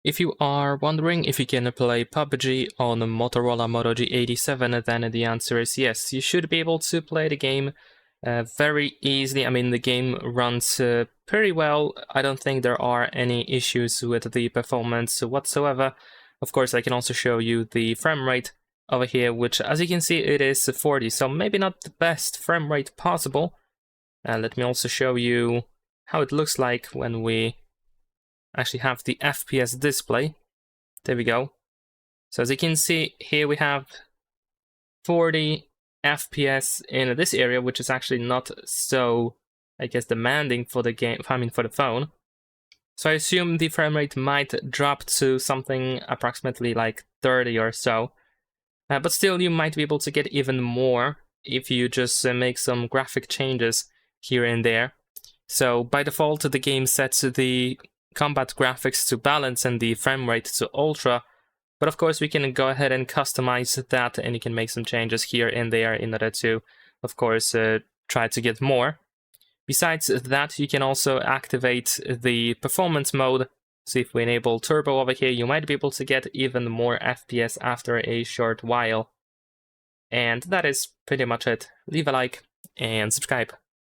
If you are wondering if you can play PUBG on a Motorola Moto G87, then the answer is yes. You should be able to play the game very easily. I mean, the game runs pretty well. I don't think there are any issues with the performance whatsoever. Of course, I can also show you the frame rate over here, which, as you can see, it is 40, so maybe not the best frame rate possible. Let me also show you how it looks like when we actually have the FPS display. There we go. So as you can see, here we have 40 FPS in this area, which is actually not so, I guess, demanding for the game, for the phone. So I assume the frame rate might drop to something approximately like 30 or so. But still, you might be able to get even more if you just make some graphic changes here and there. So by default, the game sets the combat graphics to balance and the frame rate to ultra, but of course we can go ahead and customize that, and you can make some changes here and there in order to, of course, try to get more. Besides that, you can also activate the performance mode. So if we enable turbo over here, you might be able to get even more FPS after a short while. And that is pretty much it. Leave a like and subscribe.